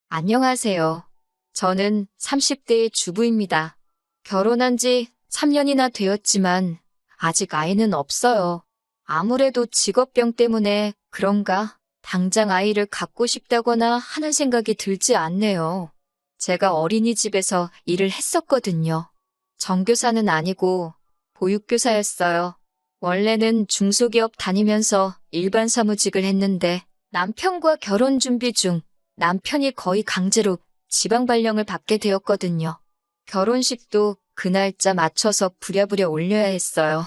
안녕하세요. 저는 30대의 주부입니다. 결혼한 지 3년이나 되었지만 아직 아이는 없어요. 아무래도 직업병 때문에 그런가 당장 아이를 갖고 싶다거나 하는 생각이 들지 않네요. 제가 어린이집에서 일을 했었거든요. 정교사는 아니고 보육교사였어요. 원래는 중소기업 다니면서 일반 사무직을 했는데 남편과 결혼 준비 중 남편이 거의 강제로 지방 발령을 받게 되었거든요. 결혼식도 그 날짜 맞춰서 부랴부랴 올려야 했어요.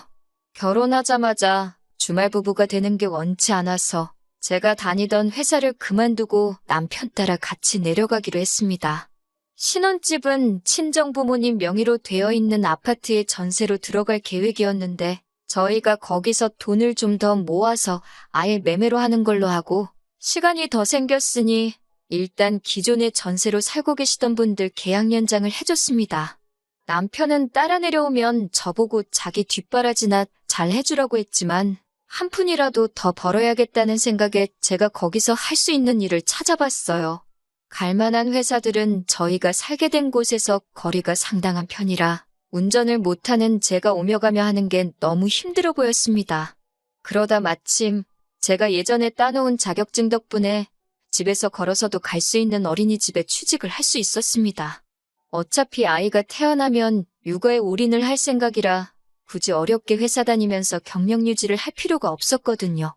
결혼하자마자 주말 부부가 되는 게 원치 않아서 제가 다니던 회사를 그만두고 남편 따라 같이 내려가기로 했습니다. 신혼집은 친정부모님 명의로 되어 있는 아파트에 전세로 들어갈 계획이었는데 저희가 거기서 돈을 좀 더 모아서 아예 매매로 하는 걸로 하고 시간이 더 생겼으니 일단 기존에 전세로 살고 계시던 분들 계약 연장을 해줬습니다. 남편은 따라 내려오면 저보고 자기 뒷바라지나 잘 해주라고 했지만 한 푼이라도 더 벌어야겠다는 생각에 제가 거기서 할 수 있는 일을 찾아봤어요. 갈만한 회사들은 저희가 살게 된 곳에서 거리가 상당한 편이라 운전을 못하는 제가 오며 가며 하는 게 너무 힘들어 보였습니다. 그러다 마침 제가 예전에 따놓은 자격증 덕분에 집에서 걸어서도 갈 수 있는 어린이집에 취직을 할 수 있었습니다. 어차피 아이가 태어나면 육아에 올인을 할 생각이라 굳이 어렵게 회사 다니면서 경력 유지를 할 필요가 없었거든요.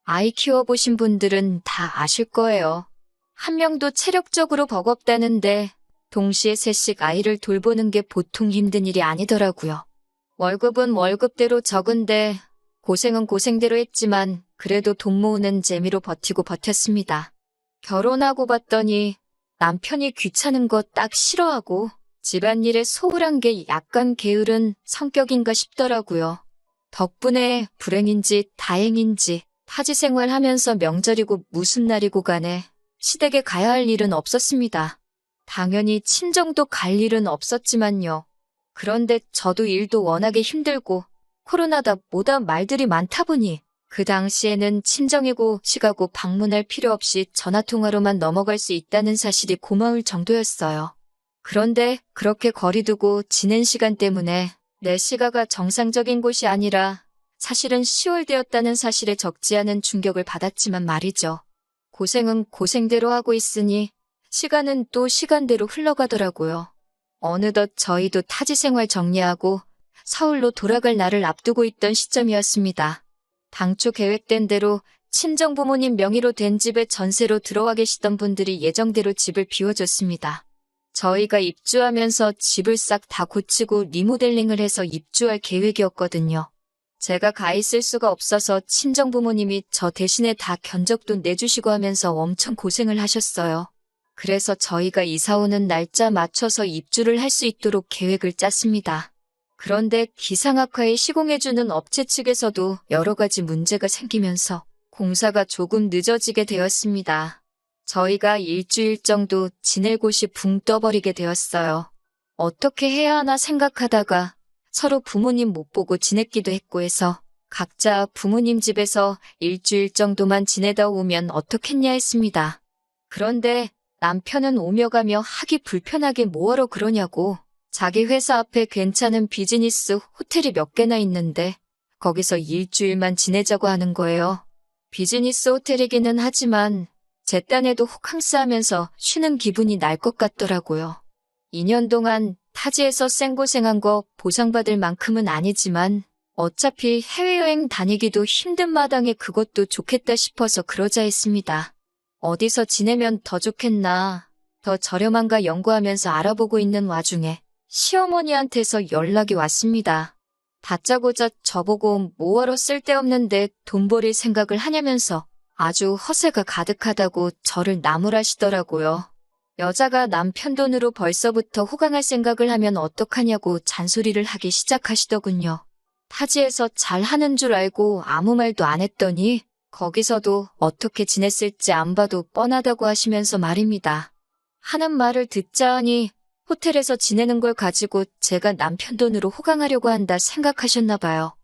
아이 키워보신 분들은 다 아실 거예요. 한 명도 체력적으로 버겁다는데 동시에 셋씩 아이를 돌보는 게 보통 힘든 일이 아니더라고요. 월급은 월급대로 적은데 고생은 고생대로 했지만 그래도 돈 모으는 재미로 버티고 버텼습니다. 결혼하고 봤더니 남편이 귀찮은 거 딱 싫어하고 집안일에 소홀한 게 약간 게으른 성격인가 싶더라고요. 덕분에 불행인지 다행인지 타지 생활하면서 명절이고 무슨 날이고 간에 시댁에 가야 할 일은 없었습니다. 당연히 친정도 갈 일은 없었지만요. 그런데 저도 일도 워낙에 힘들고 코로나다 뭐다 말들이 많다 보니 그 당시에는 친정이고 시가고 방문할 필요 없이 전화통화로만 넘어갈 수 있다는 사실이 고마울 정도였어요. 그런데 그렇게 거리 두고 지낸 시간 때문에 내 시가가 정상적인 곳이 아니라 사실은 10월 되었다는 사실에 적지 않은 충격을 받았지만 말이죠. 고생은 고생대로 하고 있으니 시간은 또 시간대로 흘러가더라고요. 어느덧 저희도 타지 생활 정리하고 서울로 돌아갈 날을 앞두고 있던 시점이었습니다. 당초 계획된 대로 친정부모님 명의로 된 집에 전세로 들어와 계시던 분들이 예정대로 집을 비워줬습니다. 저희가 입주하면서 집을 싹 다 고치고 리모델링을 해서 입주할 계획이었거든요. 제가 가 있을 수가 없어서 친정부모님이 저 대신에 다 견적도 내주시고 하면서 엄청 고생을 하셨어요. 그래서 저희가 이사 오는 날짜 맞춰서 입주를 할 수 있도록 계획을 짰습니다. 그런데 기상악화에 시공해주는 업체 측에서도 여러 가지 문제가 생기면서 공사가 조금 늦어지게 되었습니다. 저희가 일주일 정도 지낼 곳이 붕 떠버리게 되었어요. 어떻게 해야 하나 생각하다가 서로 부모님 못 보고 지냈기도 했고 해서 각자 부모님 집에서 일주일 정도만 지내다 오면 어떻겠냐 했습니다. 그런데 남편은 오며 가며 하기 불편하게 뭐하러 그러냐고 자기 회사 앞에 괜찮은 비즈니스 호텔이 몇 개나 있는데 거기서 일주일만 지내자고 하는 거예요. 비즈니스 호텔이기는 하지만 제 딴에도 호캉스하면서 쉬는 기분이 날 것 같더라고요. 2년 동안 타지에서 생고생한 거 보상받을 만큼은 아니지만 어차피 해외여행 다니기도 힘든 마당에 그것도 좋겠다 싶어서 그러자 했습니다. 어디서 지내면 더 좋겠나 더 저렴한가 연구하면서 알아보고 있는 와중에 시어머니한테서 연락이 왔습니다. 다짜고짜 저보고 뭐하러 쓸데없는데 돈 버릴 생각을 하냐면서 아주 허세가 가득하다고 저를 나무라시더라고요. 여자가 남편 돈으로 벌써부터 호강할 생각을 하면 어떡하냐고 잔소리를 하기 시작하시더군요. 타지에서 잘하는 줄 알고 아무 말도 안 했더니 거기서도 어떻게 지냈을지 안 봐도 뻔하다고 하시면서 말입니다. 하는 말을 듣자 하니 호텔에서 지내는 걸 가지고 제가 남편 돈으로 호강하려고 한다 생각하셨나 봐요.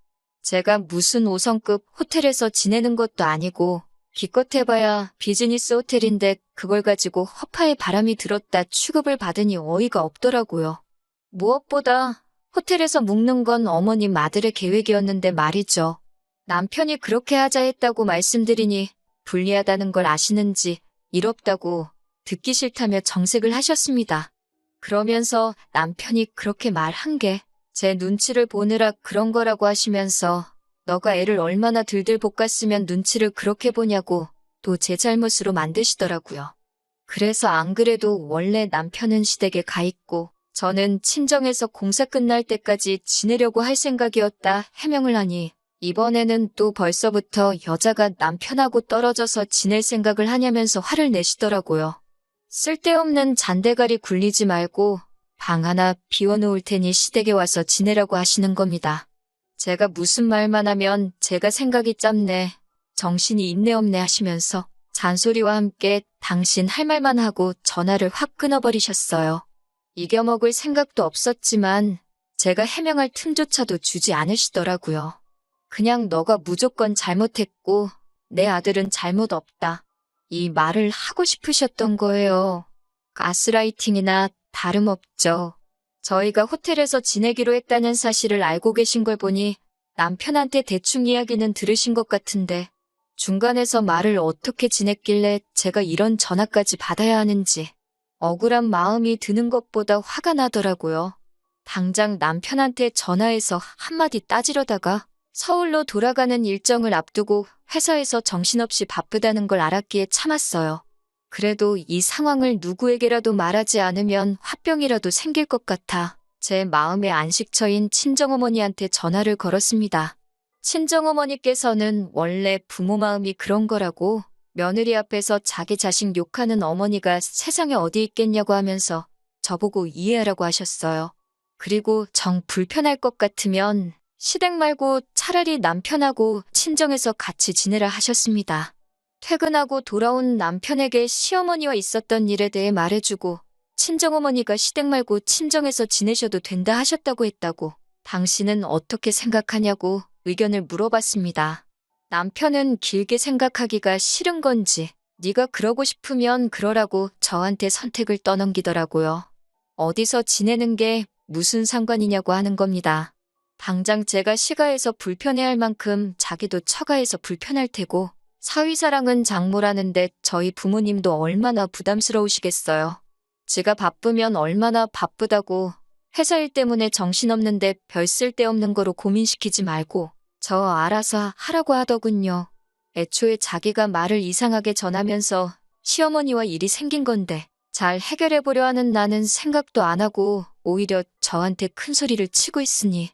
제가 무슨 5성급 호텔에서 지내는 것도 아니고 기껏 해봐야 비즈니스 호텔인데 그걸 가지고 허파에 바람이 들었다 취급을 받으니 어이가 없더라고요. 무엇보다 호텔에서 묵는 건 어머님 아들의 계획이었는데 말이죠. 남편이 그렇게 하자 했다고 말씀드리니 불리하다는 걸 아시는지 일 없다고 듣기 싫다며 정색을 하셨습니다. 그러면서 남편이 그렇게 말한 게 제 눈치를 보느라 그런 거라고 하시면서 너가 애를 얼마나 들들 볶았으면 눈치를 그렇게 보냐고 또 제 잘못으로 만드시더라고요. 그래서 안 그래도 원래 남편은 시댁에 가 있고 저는 친정에서 공사 끝날 때까지 지내려고 할 생각이었다 해명을 하니 이번에는 또 벌써부터 여자가 남편하고 떨어져서 지낼 생각을 하냐면서 화를 내시더라고요. 쓸데없는 잔대가리 굴리지 말고 방 하나 비워놓을 테니 시댁에 와서 지내라고 하시는 겁니다. 제가 무슨 말만 하면 제가 생각이 짧네, 정신이 있네 없네 하시면서 잔소리와 함께 당신 할 말만 하고 전화를 확 끊어버리셨어요. 이겨먹을 생각도 없었지만 제가 해명할 틈조차도 주지 않으시더라고요. 그냥 너가 무조건 잘못했고 내 아들은 잘못 없다, 이 말을 하고 싶으셨던 거예요. 가스라이팅이나 다름없죠. 저희가 호텔에서 지내기로 했다는 사실을 알고 계신 걸 보니 남편한테 대충 이야기는 들으신 것 같은데 중간에서 말을 어떻게 지냈길래 제가 이런 전화까지 받아야 하는지 억울한 마음이 드는 것보다 화가 나더라고요. 당장 남편한테 전화해서 한마디 따지려다가 서울로 돌아가는 일정을 앞두고 회사에서 정신없이 바쁘다는 걸 알았기에 참았어요. 그래도 이 상황을 누구에게라도 말하지 않으면 화병이라도 생길 것 같아 제 마음의 안식처인 친정어머니한테 전화를 걸었습니다. 친정어머니께서는 원래 부모 마음이 그런 거라고 며느리 앞에서 자기 자식 욕하는 어머니가 세상에 어디 있겠냐고 하면서 저보고 이해하라고 하셨어요. 그리고 정 불편할 것 같으면 시댁 말고 차라리 남편하고 친정에서 같이 지내라 하셨습니다. 퇴근하고 돌아온 남편에게 시어머니와 있었던 일에 대해 말해주고 친정어머니가 시댁 말고 친정에서 지내셔도 된다 하셨다고 했다고 당신은 어떻게 생각하냐고 의견을 물어봤습니다. 남편은 길게 생각하기가 싫은 건지 네가 그러고 싶으면 그러라고 저한테 선택을 떠넘기더라고요. 어디서 지내는 게 무슨 상관이냐고 하는 겁니다. 당장 제가 시가해서 불편해할 만큼 자기도 처가해서 불편할 테고 사위사랑은 장모라는데 저희 부모님도 얼마나 부담스러우시겠어요. 지가 바쁘면 얼마나 바쁘다고 회사 일 때문에 정신없는데 별 쓸데없는 거로 고민시키지 말고 저 알아서 하라고 하더군요. 애초에 자기가 말을 이상하게 전하면서 시어머니와 일이 생긴 건데 잘 해결해보려 하는 나는 생각도 안 하고 오히려 저한테 큰 소리를 치고 있으니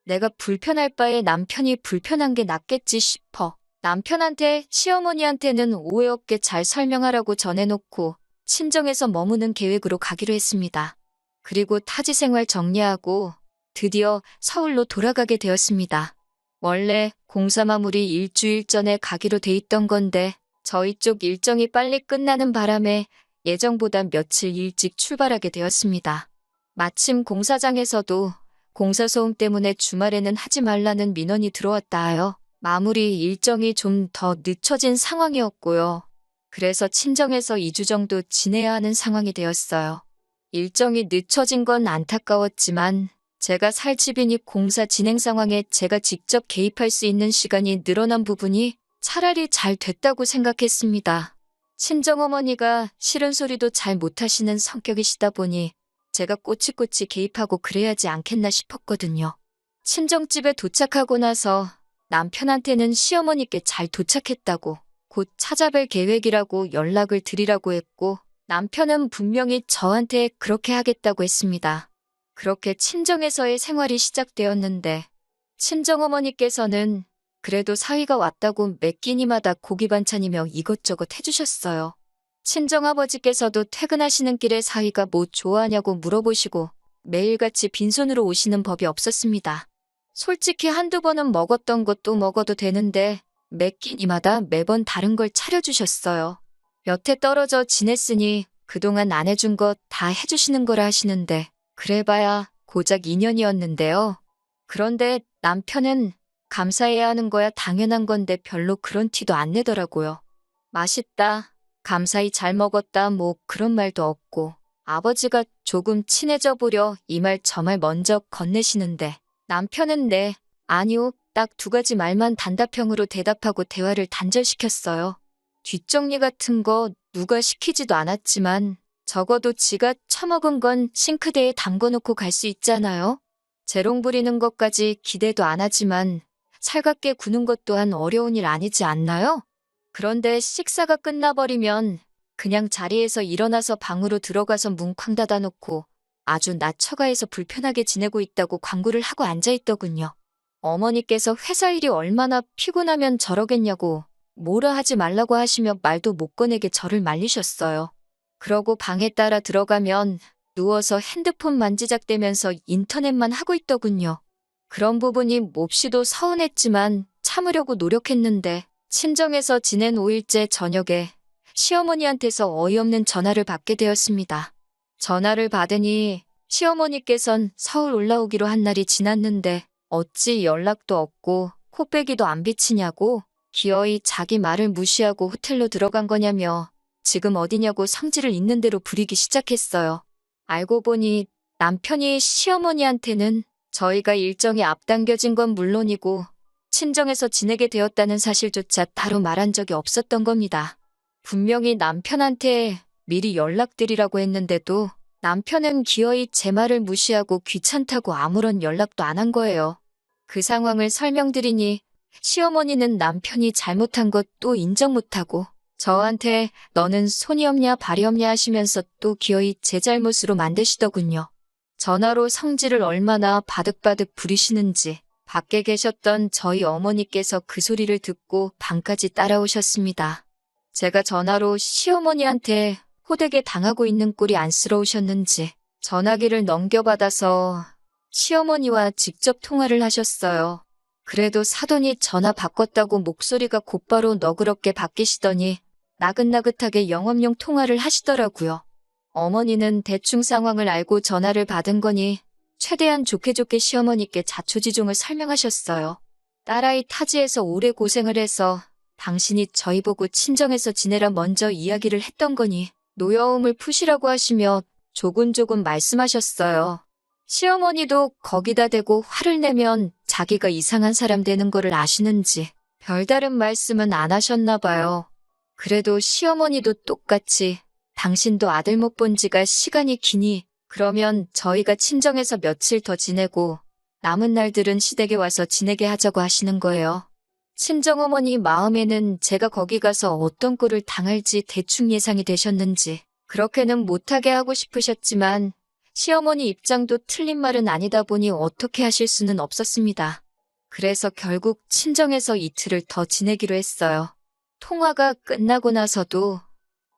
내가 불편할 바에 남편이 불편한 게 낫겠지 싶어 남편한테 시어머니한테는 오해 없게 잘 설명하라고 전해놓고 친정에서 머무는 계획으로 가기로 했습니다. 그리고 타지 생활 정리하고 드디어 서울로 돌아가게 되었습니다. 원래 공사 마무리 일주일 전에 가기로 돼 있던 건데 저희 쪽 일정이 빨리 끝나는 바람에 예정보다 며칠 일찍 출발하게 되었습니다. 마침 공사장에서도 공사 소음 때문에 주말에는 하지 말라는 민원이 들어왔다 하여 마무리 일정이 좀 더 늦춰진 상황이었고요. 그래서 친정에서 2주 정도 지내야 하는 상황이 되었어요. 일정이 늦춰진 건 안타까웠지만 제가 살 집이니 공사 진행 상황에 제가 직접 개입할 수 있는 시간이 늘어난 부분이 차라리 잘 됐다고 생각했습니다. 친정어머니가 싫은 소리도 잘 못하시는 성격이시다 보니 제가 꼬치꼬치 개입하고 그래야지 않겠나 싶었거든요. 친정집에 도착하고 나서 남편한테는 시어머니께 잘 도착했다고 곧 찾아뵐 계획이라고 연락을 드리라고 했고 남편은 분명히 저한테 그렇게 하겠다고 했습니다. 그렇게 친정에서의 생활이 시작되었는데 친정어머니께서는 그래도 사위가 왔다고 매 끼니마다 고기 반찬이며 이것저것 해주셨어요. 친정아버지께서도 퇴근하시는 길에 사위가 뭐 좋아하냐고 물어보시고 매일같이 빈손으로 오시는 법이 없었습니다. 솔직히 한두 번은 먹었던 것도 먹어도 되는데 매 끼니마다 매번 다른 걸 차려주셨어요. 여태 떨어져 지냈으니 그동안 안 해준 것 다 해주시는 거라 하시는데 그래봐야 고작 2년이었는데요. 그런데 남편은 감사해야 하는 거야 당연한 건데 별로 그런 티도 안 내더라고요. 맛있다. 감사히 잘 먹었다. 뭐 그런 말도 없고 아버지가 조금 친해져 보려 이 말 저 말 먼저 건네시는데 남편은 네, 아니요, 딱 두 가지 말만 단답형으로 대답하고 대화를 단절시켰어요. 뒷정리 같은 거 누가 시키지도 않았지만 적어도 지가 처먹은 건 싱크대에 담궈놓고 갈 수 있잖아요. 재롱 부리는 것까지 기대도 안 하지만 살갑게 구는 것 또한 어려운 일 아니지 않나요? 그런데 식사가 끝나버리면 그냥 자리에서 일어나서 방으로 들어가서 문 쾅 닫아놓고 아주 낮 처가에서 불편하게 지내고 있다고 광고를 하고 앉아있더군요. 어머니께서 회사 일이 얼마나 피곤하면 저러겠냐고 뭐라 하지 말라고 하시며 말도 못 꺼내게 저를 말리셨어요. 그러고 방에 따라 들어가면 누워서 핸드폰 만지작대면서 인터넷만 하고 있더군요. 그런 부분이 몹시도 서운했지만 참으려고 노력했는데 친정에서 지낸 5일째 저녁에 시어머니한테서 어이없는 전화를 받게 되었습니다. 전화를 받으니 시어머니께선 서울 올라오기로 한 날이 지났는데 어찌 연락도 없고 코빼기도 안 비치냐고 기어이 자기 말을 무시하고 호텔로 들어간 거냐며 지금 어디냐고 성질을 있는 대로 부리기 시작했어요. 알고 보니 남편이 시어머니한테는 저희가 일정이 앞당겨진 건 물론이고 친정에서 지내게 되었다는 사실조차 따로 말한 적이 없었던 겁니다. 분명히 남편한테 미리 연락드리라고 했는데도 남편은 기어이 제 말을 무시하고 귀찮다고 아무런 연락도 안 한 거예요. 그 상황을 설명드리니 시어머니는 남편이 잘못한 것도 인정 못하고 저한테 너는 손이 없냐 발이 없냐 하시면서 또 기어이 제 잘못으로 만드시더군요. 전화로 성질을 얼마나 바득바득 부리시는지 밖에 계셨던 저희 어머니께서 그 소리를 듣고 방까지 따라오셨습니다. 제가 전화로 시어머니한테 호되게 당하고 있는 꼴이 안쓰러우셨는지 전화기를 넘겨받아서 시어머니와 직접 통화를 하셨어요. 그래도 사돈이 전화 바꿨다고 목소리가 곧바로 너그럽게 바뀌시더니 나긋나긋하게 영업용 통화를 하시더라고요. 어머니는 대충 상황을 알고 전화를 받은 거니 최대한 좋게 좋게 시어머니께 자초지종을 설명하셨어요. 딸아이 타지에서 오래 고생을 해서 당신이 저희 보고 친정에서 지내라 먼저 이야기를 했던 거니 노여움을 푸시라고 하시며 조곤조곤 말씀하셨어요. 시어머니도 거기다 대고 화를 내면 자기가 이상한 사람 되는 거를 아시는지 별다른 말씀은 안 하셨나 봐요. 그래도 시어머니도 똑같이 당신도 아들 못 본 지가 시간이 기니 그러면 저희가 친정에서 며칠 더 지내고 남은 날들은 시댁에 와서 지내게 하자고 하시는 거예요. 친정어머니 마음에는 제가 거기 가서 어떤 꼴을 당할지 대충 예상이 되셨는지 그렇게는 못하게 하고 싶으셨지만 시어머니 입장도 틀린 말은 아니다 보니 어떻게 하실 수는 없었습니다. 그래서 결국 친정에서 이틀을 더 지내기로 했어요. 통화가 끝나고 나서도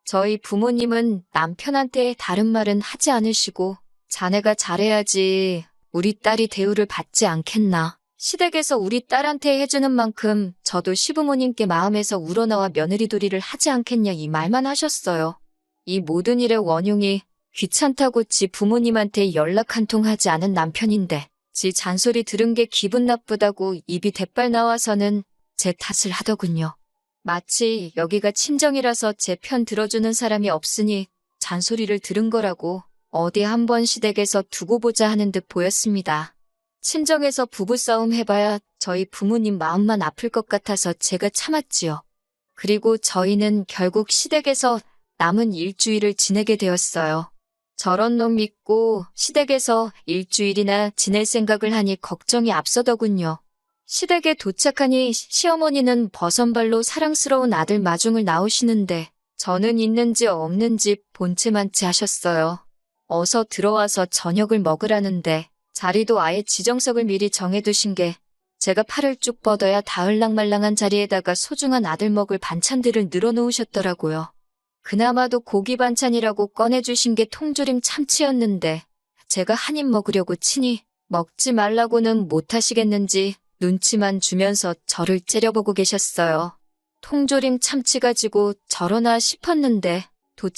저희 부모님은 남편한테 다른 말은 하지 않으시고 자네가 잘해야지 우리 딸이 대우를 받지 않겠나. 시댁에서 우리 딸한테 해주는 만큼 저도 시부모님께 마음에서 우러나와 며느리도리를 하지 않겠냐 이 말만 하셨어요. 이 모든 일의 원흉이 귀찮다고 지 부모님한테 연락 한 통 하지 않은 남편인데 지 잔소리 들은 게 기분 나쁘다고 입이 대빨 나와서는 제 탓을 하더군요. 마치 여기가 친정이라서 제 편 들어주는 사람이 없으니 잔소리를 들은 거라고 어디 한번 시댁에서 두고 보자 하는 듯 보였습니다. 친정에서 부부싸움 해봐야 저희 부모님 마음만 아플 것 같아서 제가 참았지요. 그리고 저희는 결국 시댁에서 남은 일주일을 지내게 되었어요. 저런 놈 믿고 시댁에서 일주일이나 지낼 생각을 하니 걱정이 앞서더군요. 시댁에 도착하니 시어머니는 버선발로 사랑스러운 아들 마중을 나오시는데 저는 있는지 없는지 본체만치 하셨어요. 어서 들어와서 저녁을 먹으라는데 자리도 아예 지정석을 미리 정해두신 게 제가 팔을 쭉 뻗어야 다을랑말랑한 자리에다가 소중한 아들 먹을 반찬들을 늘어놓으셨더라고요. 그나마도 고기 반찬이라고 꺼내주신 게 통조림 참치였는데 제가 한 입 먹으려고 치니 먹지 말라고는 못하시겠는지 눈치만 주면서 저를 째려보고 계셨어요. 통조림 참치 가지고 저러나 싶었는데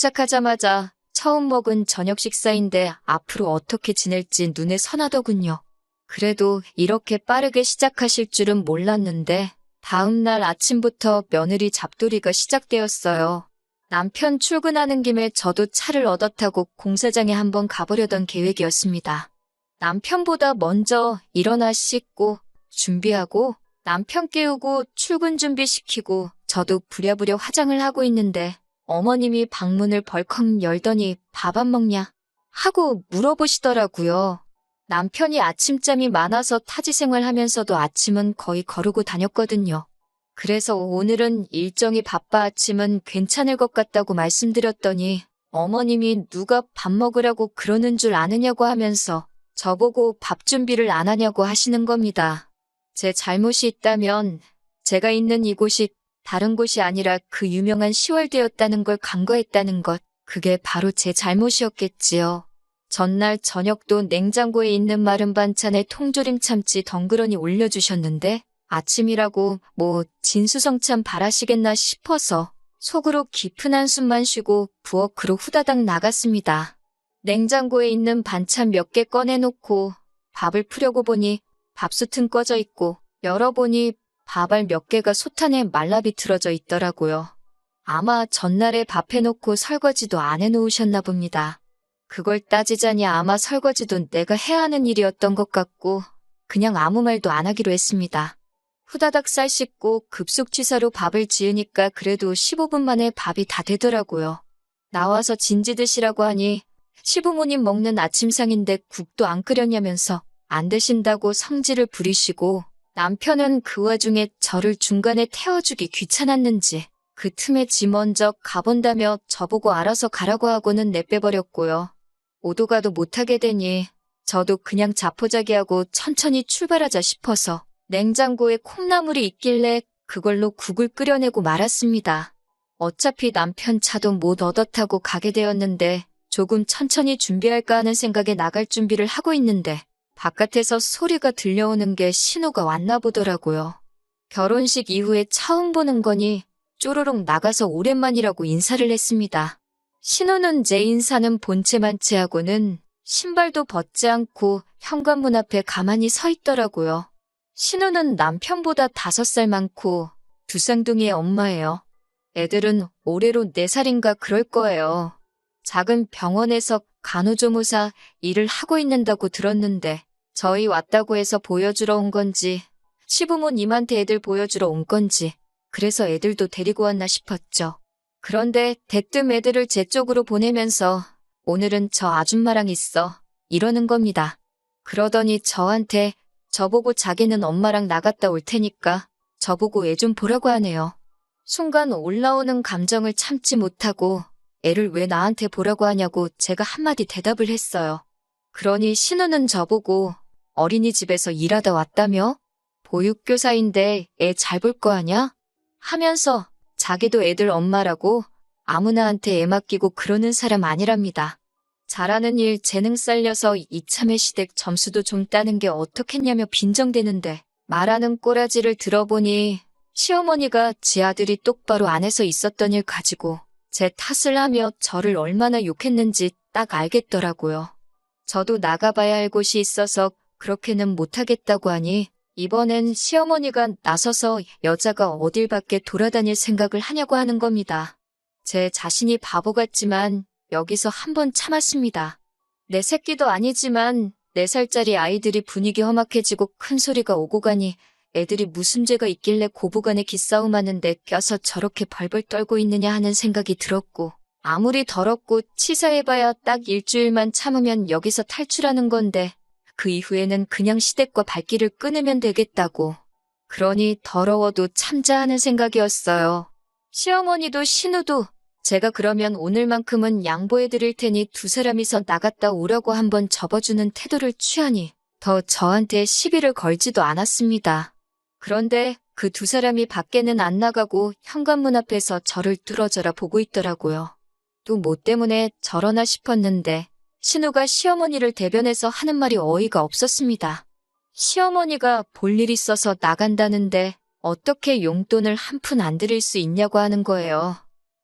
도착하자마자 처음 먹은 저녁 식사인데 앞으로 어떻게 지낼지 눈에 선하더군요. 그래도 이렇게 빠르게 시작하실 줄은 몰랐는데 다음 날 아침부터 며느리 잡돌이가 시작되었어요. 남편 출근하는 김에 저도 차를 얻어 타고 공사장에 한번 가보려던 계획이었습니다. 남편보다 먼저 일어나 씻고 준비하고 남편 깨우고 출근 준비시키고 저도 부랴부랴 화장을 하고 있는데 어머님이 방문을 벌컥 열더니 밥 안 먹냐 하고 물어보시더라고요. 남편이 아침잠이 많아서 타지 생활하면서도 아침은 거의 거르고 다녔거든요. 그래서 오늘은 일정이 바빠 아침은 괜찮을 것 같다고 말씀드렸더니 어머님이 누가 밥 먹으라고 그러는 줄 아느냐고 하면서 저보고 밥 준비를 안 하냐고 하시는 겁니다. 제 잘못이 있다면 제가 있는 이곳이 다른 곳이 아니라 그 유명한 시월드였다는 걸 간과했다는 것, 그게 바로 제 잘못이었겠지요. 전날 저녁도 냉장고에 있는 마른 반찬에 통조림 참치 덩그러니 올려주셨는데 아침이라고 뭐 진수성찬 바라시겠나 싶어서 속으로 깊은 한숨만 쉬고 부엌으로 후다닥 나갔습니다. 냉장고에 있는 반찬 몇 개 꺼내놓고 밥을 푸려고 보니 밥솥은 꺼져 있고 열어보니 밥알 몇 개가 솥안에 말라 비틀어져 있더라고요. 아마 전날에 밥 해놓고 설거지도 안 해놓으셨나 봅니다. 그걸 따지자니 아마 설거지도 내가 해야 하는 일이었던 것 같고 그냥 아무 말도 안 하기로 했습니다. 후다닥 쌀 씻고 급속 취사로 밥을 지으니까 그래도 15분 만에 밥이 다 되더라고요. 나와서 진지 드시라고 하니 시부모님 먹는 아침상인데 국도 안 끓였냐면서 안 드신다고 성질을 부리시고 남편은 그 와중에 저를 중간에 태워주기 귀찮았는지 그 틈에 지 먼저 가본다며 저보고 알아서 가라고 하고는 내빼버렸고요. 오도 가도 못하게 되니 저도 그냥 자포자기하고 천천히 출발하자 싶어서 냉장고에 콩나물이 있길래 그걸로 국을 끓여내고 말았습니다. 어차피 남편 차도 못 얻어 타고 가게 되었는데 조금 천천히 준비할까 하는 생각에 나갈 준비를 하고 있는데 바깥에서 소리가 들려오는 게 신호가 왔나 보더라고요. 결혼식 이후에 처음 보는 거니 쪼르륵 나가서 오랜만이라고 인사를 했습니다. 신호는 제 인사는 본체만 채하고는 신발도 벗지 않고 현관문 앞에 가만히 서 있더라고요. 신호는 남편보다 5살 많고 두 쌍둥이의 엄마예요. 애들은 올해로 4살인가 그럴 거예요. 작은 병원에서 간호조무사 일을 하고 있는다고 들었는데 저희 왔다고 해서 보여주러 온 건지 시부모님한테 애들 보여주러 온 건지 그래서 애들도 데리고 왔나 싶었죠. 그런데 대뜸 애들을 제 쪽으로 보내면서 오늘은 저 아줌마랑 있어 이러는 겁니다. 그러더니 저한테 저보고 자기는 엄마랑 나갔다 올 테니까 저보고 애 좀 보라고 하네요. 순간 올라오는 감정을 참지 못하고 애를 왜 나한테 보라고 하냐고 제가 한마디 대답을 했어요. 그러니 신우는 저보고 어린이집에서 일하다 왔다며? 보육교사인데 애 잘 볼 거 아냐? 하면서 자기도 애들 엄마라고 아무나한테 애 맡기고 그러는 사람 아니랍니다. 잘하는 일 재능 살려서 이참에 시댁 점수도 좀 따는 게 어떻겠냐며 빈정대는데 말하는 꼬라지를 들어보니 시어머니가 지 아들이 똑바로 안 해서 있었던 일 가지고 제 탓을 하며 저를 얼마나 욕했는지 딱 알겠더라고요. 저도 나가봐야 할 곳이 있어서 그렇게는 못하겠다고 하니 이번엔 시어머니가 나서서 여자가 어딜 밖에 돌아다닐 생각을 하냐고 하는 겁니다. 제 자신이 바보 같지만 여기서 한번 참았습니다. 내 새끼도 아니지만 4살짜리 아이들이 분위기 험악해지고 큰 소리가 오고 가니 애들이 무슨 죄가 있길래 고부간에 기싸움하는데 껴서 저렇게 벌벌 떨고 있느냐 하는 생각이 들었고 아무리 더럽고 치사해봐야 딱 일주일만 참으면 여기서 탈출하는 건데 그 이후에는 그냥 시댁과 발길을 끊으면 되겠다고. 그러니 더러워도 참자 하는 생각이었어요. 시어머니도 신우도 제가 그러면 오늘만큼은 양보해드릴 테니 두 사람이서 나갔다 오라고 한번 접어주는 태도를 취하니 더 저한테 시비를 걸지도 않았습니다. 그런데 그 두 사람이 밖에는 안 나가고 현관문 앞에서 저를 뚫어져라 보고 있더라고요. 또 뭐 때문에 저러나 싶었는데 신우가 시어머니를 대변해서 하는 말이 어이가 없었습니다. 시어머니가 볼 일 있어서 나간다는데 어떻게 용돈을 한 푼 안 드릴 수 있냐고 하는 거예요.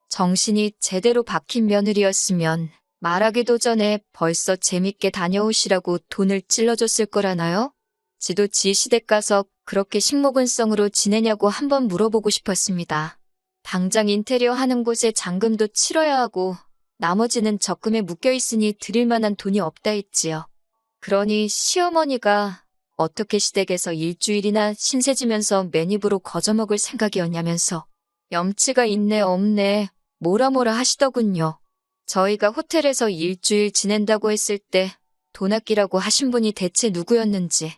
정신이 제대로 박힌 며느리였으면 말하기도 전에 벌써 재밌게 다녀오시라고 돈을 찔러줬을 거라나요? 지도 지 시댁 가서 그렇게 식모근성으로 지내냐고 한번 물어보고 싶었습니다. 당장 인테리어 하는 곳에 잔금도 치러야 하고 나머지는 적금에 묶여 있으니 드릴 만한 돈이 없다 했지요. 그러니 시어머니가 어떻게 시댁에서 일주일이나 신세 지면서 맨입으로 거저먹을 생각이었냐면서 염치가 있네 없네 뭐라 하시더군요. 저희가 호텔에서 일주일 지낸다고 했을 때 돈 아끼라고 하신 분이 대체 누구였는지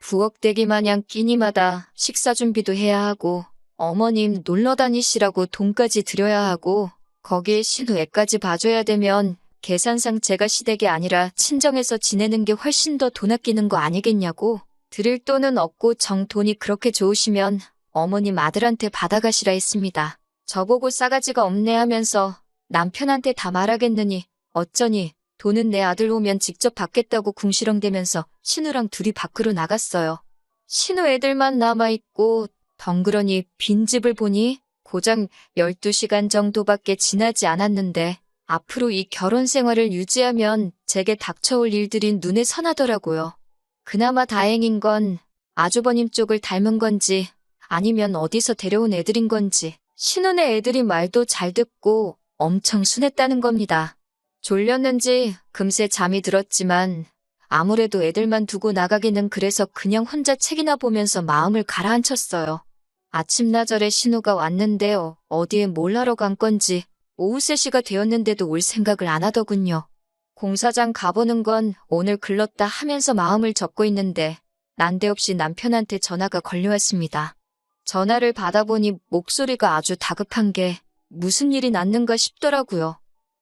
부엌대기 마냥 끼니마다 식사 준비도 해야 하고 어머님 놀러 다니시라고 돈까지 드려야 하고 거기에 신우애까지 봐줘야 되면 계산상 제가 시댁이 아니라 친정에서 지내는 게 훨씬 더 돈 아끼는 거 아니겠냐고. 드릴 돈은 없고 정 돈이 그렇게 좋으시면 어머님 아들한테 받아가시라 했습니다. 저보고 싸가지가 없네 하면서 남편한테 다 말하겠느니 어쩌니 돈은 내 아들 오면 직접 받겠다고 궁시렁대면서 신우랑 둘이 밖으로 나갔어요. 신우 애들만 남아있고 덩그러니 빈집을 보니 고작 12시간 정도밖에 지나지 않았는데 앞으로 이 결혼 생활을 유지하면 제게 닥쳐올 일들이 눈에 선하더라고요. 그나마 다행인 건 아주버님 쪽을 닮은 건지 아니면 어디서 데려온 애들인 건지 신혼의 애들이 말도 잘 듣고 엄청 순했다는 겁니다. 졸렸는지 금세 잠이 들었지만 아무래도 애들만 두고 나가기는 그래서 그냥 혼자 책이나 보면서 마음을 가라앉혔어요. 아침나절에 신우가 왔는데요. 어디에 뭘 하러 간 건지 오후 3시가 되었는데도 올 생각을 안 하더군요. 공사장 가보는 건 오늘 글렀다 하면서 마음을 접고 있는데 난데없이 남편한테 전화가 걸려왔습니다. 전화를 받아보니 목소리가 아주 다급한 게 무슨 일이 났는가 싶더라고요.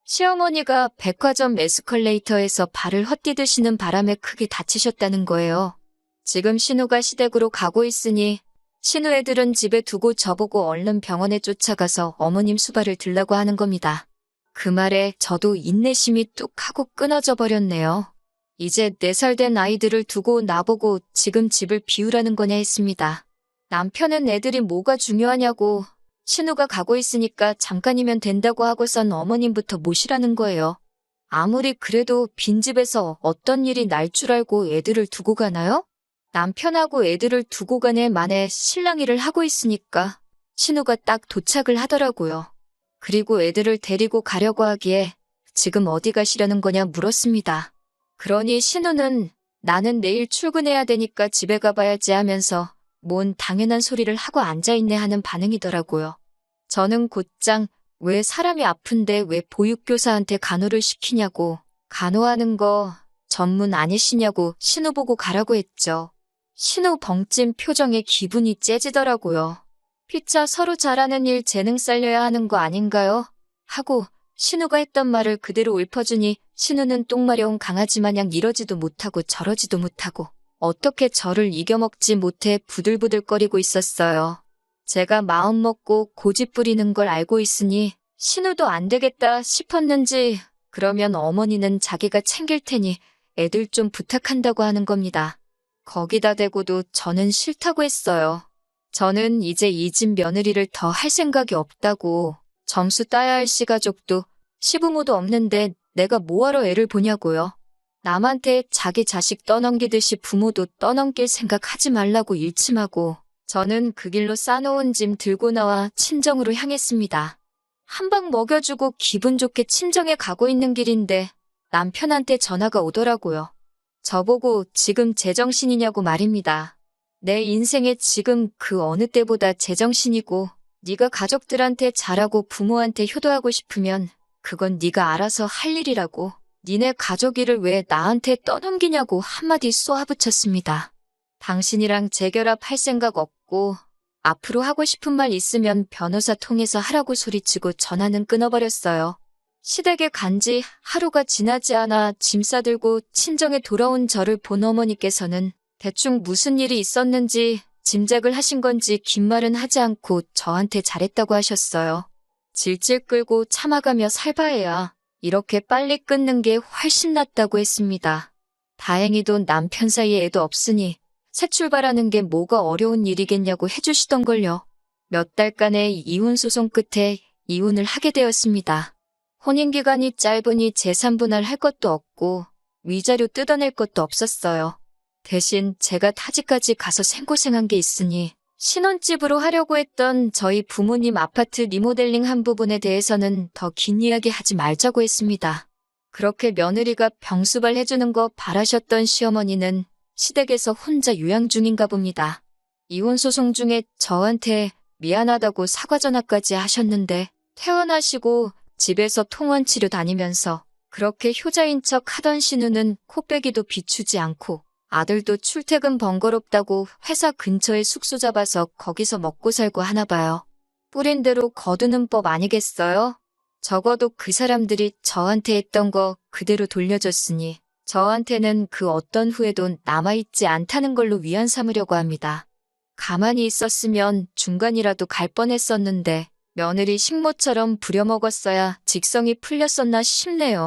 시어머니가 백화점 에스컬레이터에서 발을 헛디드시는 바람에 크게 다치셨다는 거예요. 지금 신우가 시댁으로 가고 있으니 신우 애들은 집에 두고 저보고 얼른 병원에 쫓아가서 어머님 수발을 들라고 하는 겁니다. 그 말에 저도 인내심이 뚝 하고 끊어져 버렸네요. 이제 4살 된 아이들을 두고 나보고 지금 집을 비우라는 거냐 했습니다. 남편은 애들이 뭐가 중요하냐고 신우가 가고 있으니까 잠깐이면 된다고 하고선 어머님부터 모시라는 거예요. 아무리 그래도 빈집에서 어떤 일이 날 줄 알고 애들을 두고 가나요? 남편하고 애들을 두고 가네 만에 신랑 일을 하고 있으니까 신우가 딱 도착을 하더라고요. 그리고 애들을 데리고 가려고 하기에 지금 어디 가시려는 거냐 물었습니다. 그러니 신우는 나는 내일 출근해야 되니까 집에 가봐야지 하면서 뭔 당연한 소리를 하고 앉아있네 하는 반응이더라고요. 저는 곧장 왜 사람이 아픈데 왜 보육교사한테 간호를 시키냐고 간호하는 거 전문 아니시냐고 신우 보고 가라고 했죠. 신우 벙찐 표정에 기분이 째지더라고요. 피차 서로 잘하는 일 재능 살려야 하는 거 아닌가요? 하고 신우가 했던 말을 그대로 읊어주니 신우는 똥마려운 강아지 마냥 이러지도 못하고 저러지도 못하고 어떻게 저를 이겨먹지 못해 부들부들거리고 있었어요. 제가 마음먹고 고집 부리는 걸 알고 있으니 신우도 안 되겠다 싶었는지 그러면 어머니는 자기가 챙길 테니 애들 좀 부탁한다고 하는 겁니다. 거기다 대고도 저는 싫다고 했어요. 저는 이제 이 집 며느리를 더 할 생각이 없다고. 점수 따야 할 시가족도 시부모도 없는데 내가 뭐하러 애를 보냐고요. 남한테 자기 자식 떠넘기듯이 부모도 떠넘길 생각하지 말라고 일침하고 저는 그 길로 싸놓은 짐 들고 나와 친정으로 향했습니다. 한 방 먹여주고 기분 좋게 친정에 가고 있는 길인데 남편한테 전화가 오더라고요. 저보고 지금 제정신이냐고 말입니다. 내 인생에 지금 그 어느 때보다 제정신이고 네가 가족들한테 잘하고 부모한테 효도하고 싶으면 그건 네가 알아서 할 일이라고. 니네 가족 일을 왜 나한테 떠넘기냐고 한마디 쏘아붙였습니다. 당신이랑 재결합할 생각 없고 앞으로 하고 싶은 말 있으면 변호사 통해서 하라고 소리치고 전화는 끊어버렸어요. 시댁에 간지 하루가 지나지 않아 짐 싸들고 친정에 돌아온 저를 본 어머니께서는 대충 무슨 일이 있었는지 짐작을 하신 건지 긴 말은 하지 않고 저한테 잘했다고 하셨어요. 질질 끌고 참아가며 살바해야 이렇게 빨리 끊는 게 훨씬 낫다고 했습니다. 다행히도 남편 사이에 애도 없으니 새 출발하는 게 뭐가 어려운 일이겠냐고 해주시던걸요. 몇 달간의 이혼 소송 끝에 이혼을 하게 되었습니다. 혼인기간이 짧으니 재산 분할할 것도 없고 위자료 뜯어낼 것도 없었어요. 대신 제가 타지까지 가서 생고생한 게 있으니 신혼집으로 하려고 했던 저희 부모님 아파트 리모델링 한 부분에 대해서는 더 긴 이야기 하지 말자고 했습니다. 그렇게 며느리가 병수발 해주는 거 바라셨던 시어머니는 시댁에서 혼자 요양 중인가 봅니다. 이혼 소송 중에 저한테 미안하다고 사과 전화까지 하셨는데 퇴원하시고 집에서 통원 치료 다니면서 그렇게 효자인 척 하던 신우는 코빼기도 비추지 않고 아들도 출퇴근 번거롭다고 회사 근처에 숙소 잡아서 거기서 먹고 살고 하나 봐요. 뿌린 대로 거두는 법 아니겠어요? 적어도 그 사람들이 저한테 했던 거 그대로 돌려줬으니 저한테는 그 어떤 후회도 남아있지 않다는 걸로 위안 삼으려고 합니다. 가만히 있었으면 중간이라도 갈 뻔했었는데 며느리 식모처럼 부려먹었어야 직성이 풀렸었나 싶네요.